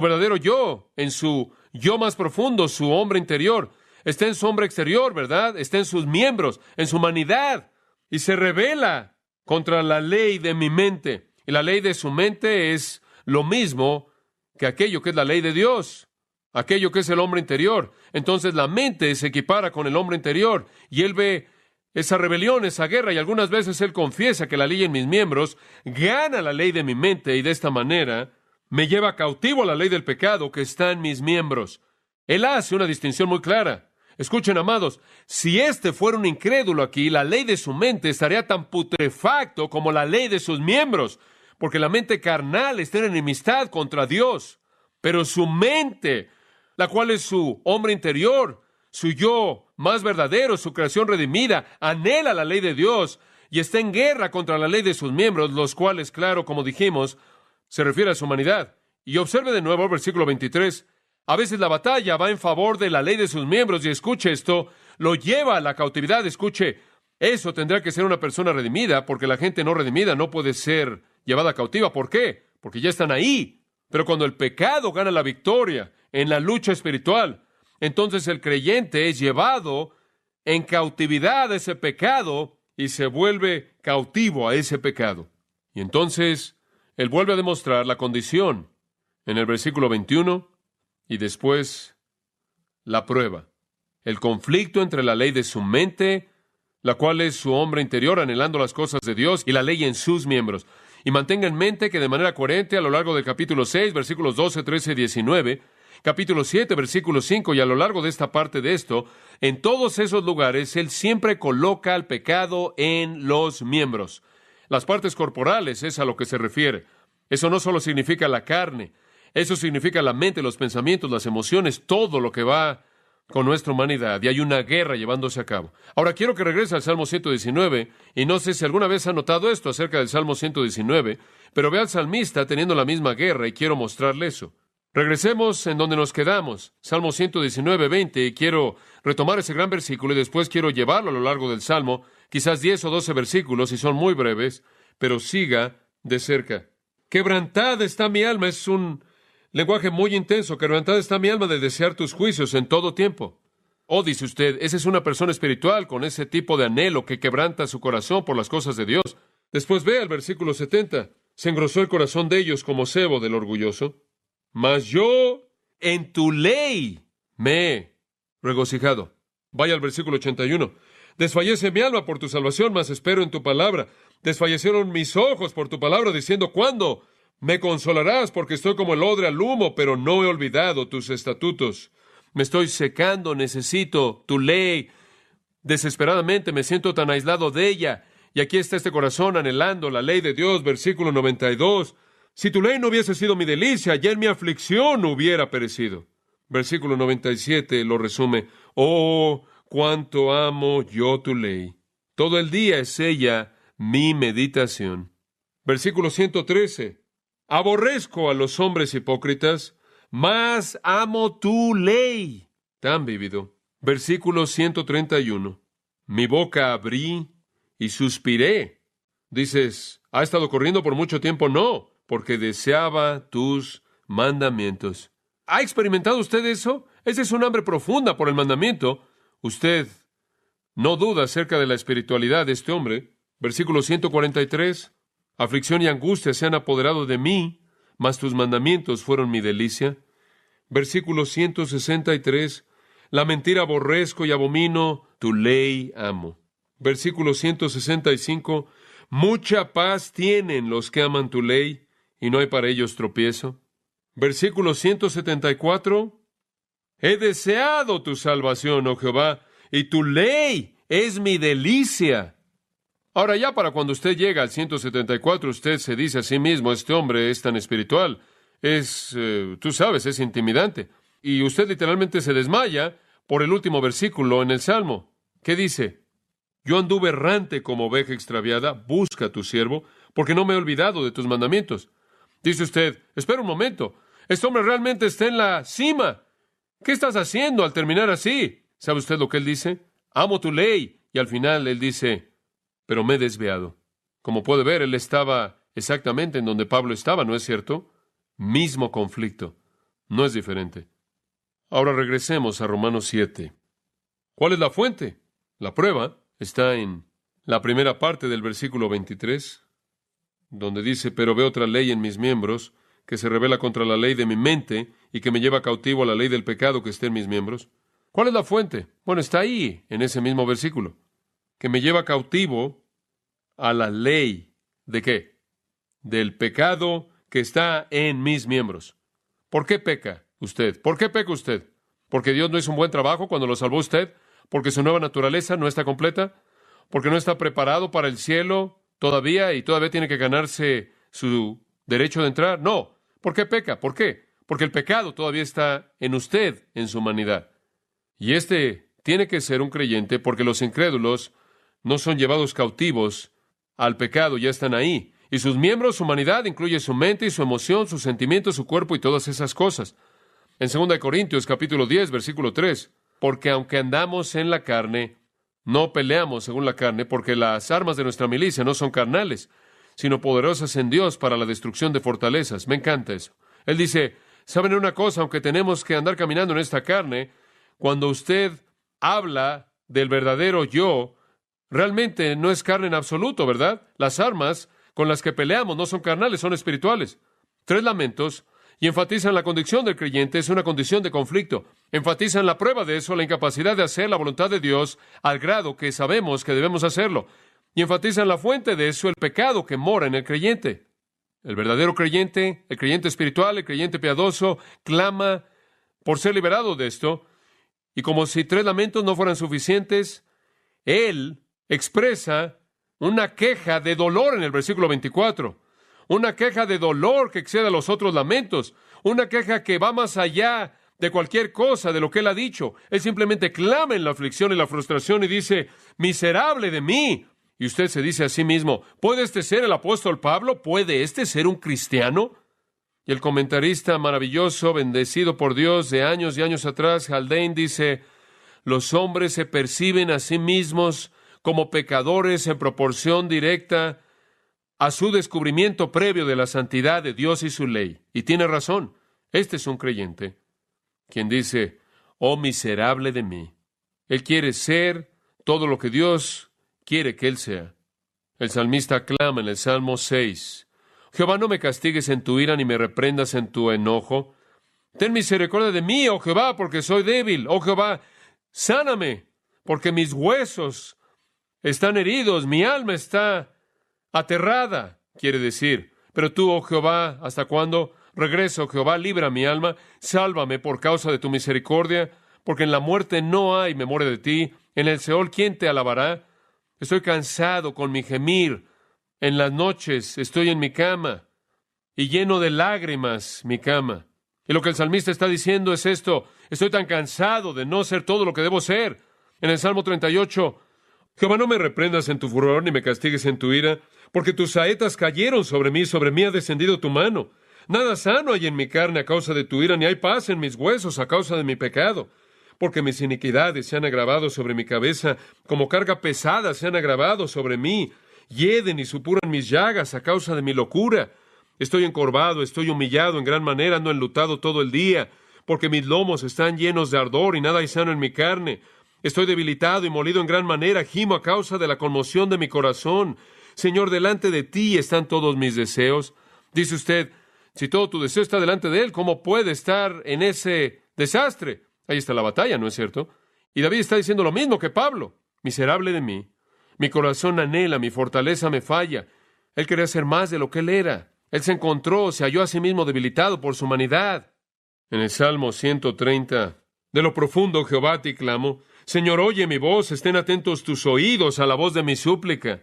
verdadero yo, en su yo más profundo, su hombre interior. Está en su hombre exterior, ¿verdad? Está en sus miembros, en su humanidad. Y se revela contra la ley de mi mente. Y la ley de su mente es lo mismo que aquello que es la ley de Dios, aquello que es el hombre interior. Entonces la mente se equipara con el hombre interior y él ve esa rebelión, esa guerra, y algunas veces él confiesa que la ley en mis miembros gana la ley de mi mente y de esta manera me lleva cautivo a la ley del pecado que está en mis miembros. Él hace una distinción muy clara. Escuchen, amados, si este fuera un incrédulo aquí, la ley de su mente estaría tan putrefacto como la ley de sus miembros, porque la mente carnal está en enemistad contra Dios. Pero su mente, la cual es su hombre interior, su yo más verdadero, su creación redimida, anhela la ley de Dios y está en guerra contra la ley de sus miembros, los cuales, claro, como dijimos, se refiere a su humanidad. Y observe de nuevo el versículo 23. A veces la batalla va en favor de la ley de sus miembros, y escuche esto, lo lleva a la cautividad. Escuche, eso tendrá que ser una persona redimida, porque la gente no redimida no puede ser llevada cautiva. ¿Por qué? Porque ya están ahí. Pero cuando el pecado gana la victoria en la lucha espiritual, entonces el creyente es llevado en cautividad a ese pecado y se vuelve cautivo a ese pecado. Y entonces él vuelve a demostrar la condición en el versículo 21 y después la prueba. El conflicto entre la ley de su mente, la cual es su hombre interior anhelando las cosas de Dios, y la ley en sus miembros. Y mantenga en mente que de manera coherente a lo largo del capítulo 6, versículos 12, 13 y 19, capítulo 7, versículo 5, y a lo largo de esta parte de esto, en todos esos lugares, él siempre coloca al pecado en los miembros. Las partes corporales es a lo que se refiere. Eso no solo significa la carne, eso significa la mente, los pensamientos, las emociones, todo lo que va con nuestra humanidad, y hay una guerra llevándose a cabo. Ahora quiero que regrese al Salmo 119, y no sé si alguna vez ha notado esto acerca del Salmo 119, pero ve al salmista teniendo la misma guerra, y quiero mostrarle eso. Regresemos en donde nos quedamos, Salmo 119, 20, y quiero retomar ese gran versículo, y después quiero llevarlo a lo largo del Salmo, quizás 10 o 12 versículos, y son muy breves, pero siga de cerca. Quebrantada está mi alma, es un lenguaje muy intenso. Quebrantada está mi alma de desear tus juicios en todo tiempo. Oh, dice usted, esa es una persona espiritual con ese tipo de anhelo que quebranta su corazón por las cosas de Dios. Después ve al versículo 70. Se engrosó el corazón de ellos como sebo del orgulloso. Mas yo en tu ley me he regocijado. Vaya al versículo 81. Desfallece mi alma por tu salvación, mas espero en tu palabra. Desfallecieron mis ojos por tu palabra, diciendo, ¿cuándo me consolarás? Porque estoy como el odre al humo, pero no he olvidado tus estatutos. Me estoy secando, necesito tu ley. Desesperadamente me siento tan aislado de ella. Y aquí está este corazón anhelando la ley de Dios, versículo 92. Si tu ley no hubiese sido mi delicia, ya en mi aflicción hubiera perecido. Versículo 97 lo resume. Oh, cuánto amo yo tu ley. Todo el día es ella mi meditación. Versículo 113. Aborrezco a los hombres hipócritas, mas amo tu ley. Tan vívido. Versículo 131. Mi boca abrí y suspiré. Dices, ¿ha estado corriendo por mucho tiempo? No, porque deseaba tus mandamientos. ¿Ha experimentado usted eso? Esa es un hambre profunda por el mandamiento. Usted no duda acerca de la espiritualidad de este hombre. Versículo 143. Aflicción y angustia se han apoderado de mí, mas tus mandamientos fueron mi delicia. Versículo 163. La mentira aborrezco y abomino, tu ley amo. Versículo 165. Mucha paz tienen los que aman tu ley, y no hay para ellos tropiezo. Versículo 174. He deseado tu salvación, oh Jehová, y tu ley es mi delicia. Ahora ya para cuando usted llega al 174, usted se dice a sí mismo, este hombre es tan espiritual, tú sabes, es intimidante. Y usted literalmente se desmaya por el último versículo en el Salmo. ¿Qué dice? Yo anduve errante como oveja extraviada, busca a tu siervo, porque no me he olvidado de tus mandamientos. Dice usted, espera un momento, este hombre realmente está en la cima. ¿Qué estás haciendo al terminar así? ¿Sabe usted lo que él dice? Amo tu ley. Y al final él dice, pero me he desviado. Como puede ver, él estaba exactamente en donde Pablo estaba, ¿no es cierto? Mismo conflicto. No es diferente. Ahora regresemos a Romanos 7. ¿Cuál es la fuente? La prueba está en la primera parte del versículo 23, donde dice, pero veo otra ley en mis miembros, que se rebela contra la ley de mi mente y que me lleva cautivo a la ley del pecado que está en mis miembros. ¿Cuál es la fuente? Bueno, está ahí, en ese mismo versículo. Que me lleva cautivo a la ley. ¿De qué? Del pecado que está en mis miembros. ¿Por qué peca usted? ¿Por qué peca usted? ¿Porque Dios no hizo un buen trabajo cuando lo salvó usted? ¿Porque su nueva naturaleza no está completa? ¿Porque no está preparado para el cielo todavía y todavía tiene que ganarse su derecho de entrar? No. ¿Por qué peca? ¿Por qué? Porque el pecado todavía está en usted, en su humanidad. Y tiene que ser un creyente porque los incrédulos no son llevados cautivos al pecado, ya están ahí. Y sus miembros, su humanidad, incluye su mente y su emoción, sus sentimientos, su cuerpo y todas esas cosas. En 2 Corintios, capítulo 10, versículo 3, porque aunque andamos en la carne, no peleamos según la carne, porque las armas de nuestra milicia no son carnales, sino poderosas en Dios para la destrucción de fortalezas. Me encanta eso. Él dice, ¿saben una cosa? Aunque tenemos que andar caminando en esta carne, cuando usted habla del verdadero yo, realmente no es carne en absoluto, ¿verdad? Las armas con las que peleamos no son carnales, son espirituales. 3 lamentos, y enfatizan la condición del creyente, es una condición de conflicto. Enfatizan la prueba de eso, la incapacidad de hacer la voluntad de Dios al grado que sabemos que debemos hacerlo. Y enfatizan la fuente de eso, el pecado que mora en el creyente. El verdadero creyente, el creyente espiritual, el creyente piadoso, clama por ser liberado de esto. Y como si 3 lamentos no fueran suficientes, él expresa una queja de dolor en el versículo 24. Una queja de dolor que excede a los otros lamentos. Una queja que va más allá de cualquier cosa de lo que él ha dicho. Él simplemente clama en la aflicción y la frustración y dice, miserable de mí. Y usted se dice a sí mismo, ¿puede este ser el apóstol Pablo? ¿Puede este ser un cristiano? Y el comentarista maravilloso, bendecido por Dios de años y años atrás, Haldane, dice, los hombres se perciben a sí mismos como pecadores en proporción directa a su descubrimiento previo de la santidad de Dios y su ley. Y tiene razón. Este es un creyente quien dice, oh miserable de mí. Él quiere ser todo lo que Dios quiere que él sea. El salmista clama en el Salmo 6, Jehová, no me castigues en tu ira ni me reprendas en tu enojo. Ten misericordia de mí, oh Jehová, porque soy débil. Oh Jehová, sáname, porque mis huesos están heridos, mi alma está aterrada, quiere decir. Pero tú, oh Jehová, ¿hasta cuándo? Regreso, Jehová, libra mi alma, sálvame por causa de tu misericordia, porque en la muerte no hay memoria de ti. En el Seol, ¿quién te alabará? Estoy cansado con mi gemir. En las noches estoy en mi cama y lleno de lágrimas mi cama. Y lo que el salmista está diciendo es esto: estoy tan cansado de no ser todo lo que debo ser. En el Salmo 38, Jehová, no me reprendas en tu furor ni me castigues en tu ira, porque tus saetas cayeron sobre mí ha descendido tu mano. Nada sano hay en mi carne a causa de tu ira, ni hay paz en mis huesos a causa de mi pecado. Porque mis iniquidades se han agravado sobre mi cabeza, como carga pesada se han agravado sobre mí. Hieden y supuran mis llagas a causa de mi locura. Estoy encorvado, estoy humillado en gran manera, ando enlutado todo el día, porque mis lomos están llenos de ardor y nada hay sano en mi carne. Estoy debilitado y molido en gran manera, gimo a causa de la conmoción de mi corazón. Señor, delante de ti están todos mis deseos. Dice usted, si todo tu deseo está delante de él, ¿cómo puede estar en ese desastre? Ahí está la batalla, ¿no es cierto? Y David está diciendo lo mismo que Pablo. Miserable de mí. Mi corazón anhela, mi fortaleza me falla. Él quería ser más de lo que él era. Él se encontró, se halló a sí mismo debilitado por su humanidad. En el Salmo 130, de lo profundo, Jehová, a ti clamo. Señor, oye mi voz, estén atentos tus oídos a la voz de mi súplica.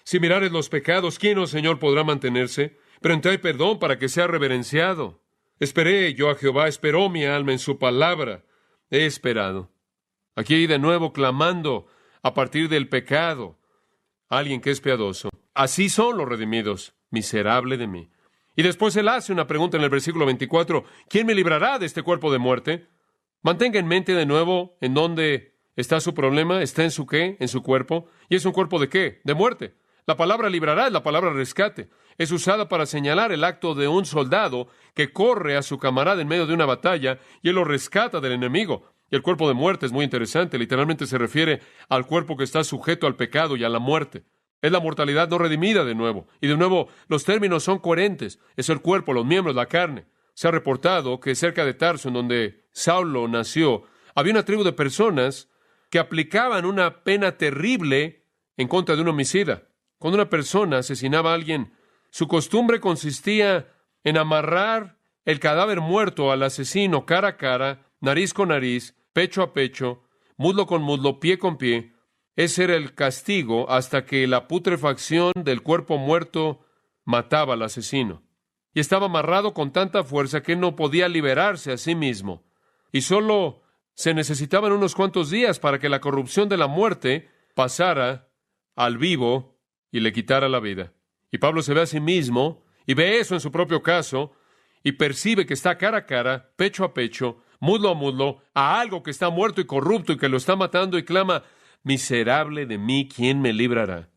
Si mirares los pecados, ¿quién, oh Señor, podrá mantenerse? Pero en ti hay perdón para que sea reverenciado. Esperé yo a Jehová, esperó mi alma en su palabra. He esperado. Aquí de nuevo clamando a partir del pecado. Alguien que es piadoso. Así son los redimidos. Miserable de mí. Y después él hace una pregunta en el versículo 24. ¿Quién me librará de este cuerpo de muerte? Mantenga en mente de nuevo en dónde está su problema. ¿Está en su qué? En su cuerpo. ¿Y es un cuerpo de qué? De muerte. La palabra librará es la palabra rescate. Es usada para señalar el acto de un soldado que corre a su camarada en medio de una batalla y él lo rescata del enemigo. Y el cuerpo de muerte es muy interesante. Literalmente se refiere al cuerpo que está sujeto al pecado y a la muerte. Es la mortalidad no redimida de nuevo. Y de nuevo, los términos son coherentes. Es el cuerpo, los miembros, la carne. Se ha reportado que cerca de Tarso, en donde Saulo nació, había una tribu de personas que aplicaban una pena terrible en contra de un homicida. Cuando una persona asesinaba a alguien, su costumbre consistía en amarrar el cadáver muerto al asesino cara a cara, nariz con nariz, pecho a pecho, muslo con muslo, pie con pie. Ese era el castigo hasta que la putrefacción del cuerpo muerto mataba al asesino. Y estaba amarrado con tanta fuerza que no podía liberarse a sí mismo. Y solo se necesitaban unos cuantos días para que la corrupción de la muerte pasara al vivo y le quitara la vida. Y Pablo se ve a sí mismo y ve eso en su propio caso y percibe que está cara a cara, pecho a pecho, muslo a muslo, a algo que está muerto y corrupto y que lo está matando y clama, miserable de mí, ¿quién me librará?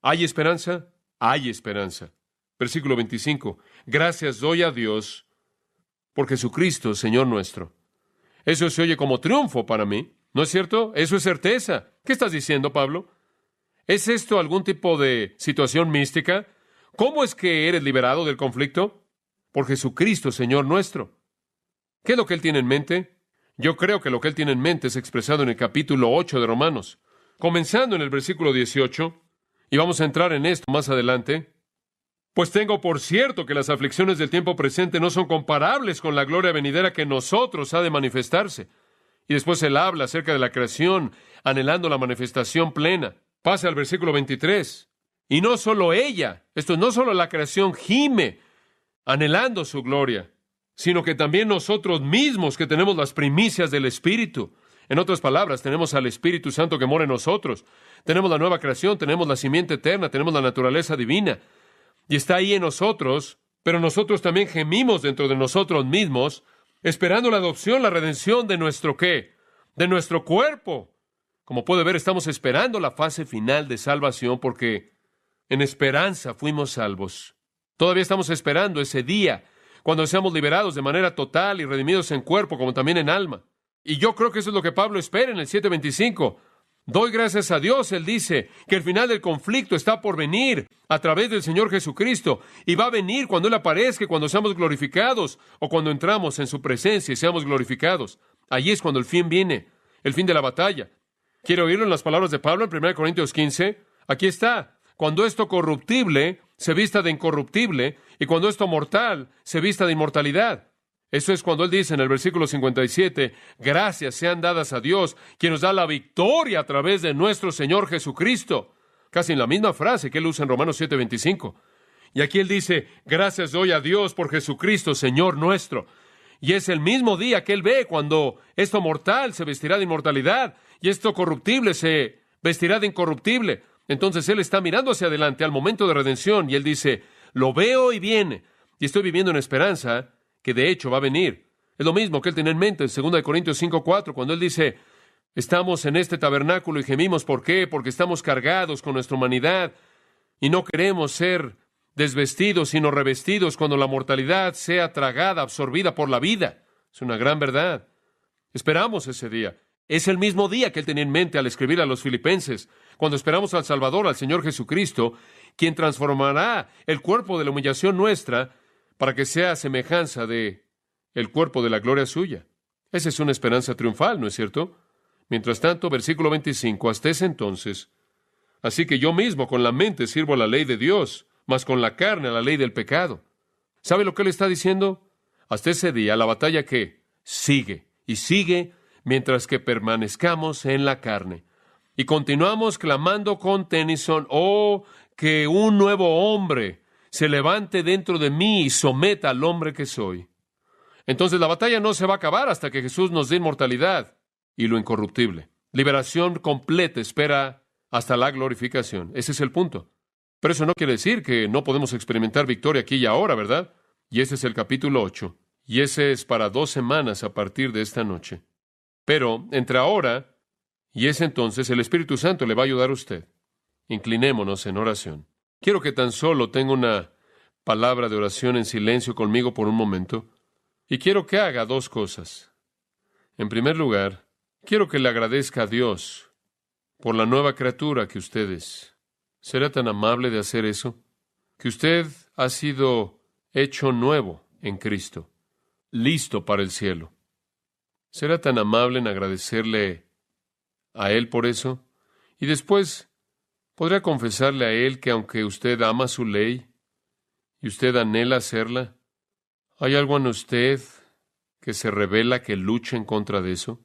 ¿Hay esperanza? Hay esperanza. Versículo 25. Gracias doy a Dios por Jesucristo, Señor nuestro. Eso se oye como triunfo para mí, ¿no es cierto? Eso es certeza. ¿Qué estás diciendo, Pablo? ¿Es esto algún tipo de situación mística? ¿Cómo es que eres liberado del conflicto? Por Jesucristo, Señor nuestro. ¿Qué es lo que Él tiene en mente? Yo creo que lo que Él tiene en mente es expresado en el capítulo 8 de Romanos. Comenzando en el versículo 18, y vamos a entrar en esto más adelante. Pues tengo por cierto que las aflicciones del tiempo presente no son comparables con la gloria venidera que en nosotros ha de manifestarse. Y después Él habla acerca de la creación, anhelando la manifestación plena. Pasa al versículo 23. Y no solo ella, esto no solo la creación gime, anhelando su gloria, sino que también nosotros mismos que tenemos las primicias del Espíritu. En otras palabras, tenemos al Espíritu Santo que mora en nosotros. Tenemos la nueva creación, tenemos la simiente eterna, tenemos la naturaleza divina. Y está ahí en nosotros, pero nosotros también gemimos dentro de nosotros mismos, esperando la adopción, la redención de nuestro ¿qué? De nuestro cuerpo. Como puede ver, estamos esperando la fase final de salvación porque en esperanza fuimos salvos. Todavía estamos esperando ese día, cuando seamos liberados de manera total y redimidos en cuerpo como también en alma. Y yo creo que eso es lo que Pablo espera en el 7:25. Doy gracias a Dios, él dice, que el final del conflicto está por venir a través del Señor Jesucristo. Y va a venir cuando Él aparezca, cuando seamos glorificados o cuando entramos en su presencia y seamos glorificados. Allí es cuando el fin viene, el fin de la batalla. ¿Quiere oírlo en las palabras de Pablo en 1 Corintios 15? Aquí está. Cuando esto corruptible se vista de incorruptible y cuando esto mortal se vista de inmortalidad. Eso es cuando él dice en el versículo 57, gracias sean dadas a Dios, quien nos da la victoria a través de nuestro Señor Jesucristo. Casi en la misma frase que él usa en Romanos 7:25. Y aquí él dice, gracias doy a Dios por Jesucristo, Señor nuestro. Y es el mismo día que él ve cuando esto mortal se vestirá de inmortalidad y esto corruptible se vestirá de incorruptible. Entonces él está mirando hacia adelante al momento de redención y él dice, lo veo y viene. Y estoy viviendo en esperanza que de hecho va a venir. Es lo mismo que él tiene en mente en 2 Corintios 5:4, cuando él dice, estamos en este tabernáculo y gemimos. ¿Por qué? Porque estamos cargados con nuestra humanidad y no queremos ser desvestidos, sino revestidos cuando la mortalidad sea tragada, absorbida por la vida. Es una gran verdad. Esperamos ese día. Es el mismo día que él tenía en mente al escribir a los filipenses, cuando esperamos al Salvador, al Señor Jesucristo, quien transformará el cuerpo de la humillación nuestra para que sea a semejanza de el cuerpo de la gloria suya. Esa es una esperanza triunfal, ¿no es cierto? Mientras tanto, versículo 25, hasta ese entonces, así que yo mismo con la mente sirvo a la ley de Dios, mas con la carne a la ley del pecado. ¿Sabe lo que él está diciendo? Hasta ese día, la batalla que sigue y sigue mientras que permanezcamos en la carne. Y continuamos clamando con Tennyson, oh, que un nuevo hombre se levante dentro de mí y someta al hombre que soy. Entonces la batalla no se va a acabar hasta que Jesús nos dé inmortalidad y lo incorruptible. Liberación completa espera hasta la glorificación. Ese es el punto. Pero eso no quiere decir que no podemos experimentar victoria aquí y ahora, ¿verdad? Y ese es el capítulo 8. Y ese es para 2 semanas a partir de esta noche. Pero entre ahora y ese entonces, el Espíritu Santo le va a ayudar a usted. Inclinémonos en oración. Quiero que tan solo tenga una palabra de oración en silencio conmigo por un momento. Y quiero que haga 2 cosas. En primer lugar, quiero que le agradezca a Dios por la nueva criatura que usted es. ¿Será tan amable de hacer eso? Que usted ha sido hecho nuevo en Cristo, listo para el cielo. ¿Será tan amable en agradecerle a Él por eso? Y después, ¿podría confesarle a Él que aunque usted ama su ley y usted anhela hacerla, hay algo en usted que se revela que lucha en contra de eso?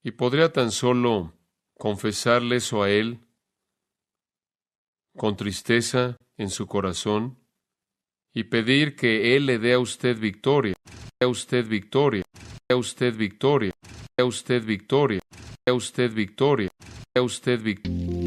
¿Y podría tan solo confesarle eso a Él con tristeza en su corazón y pedir que Él le dé a usted victoria, a usted victoria, a usted victoria, a usted victoria, a usted victoria, a usted victoria?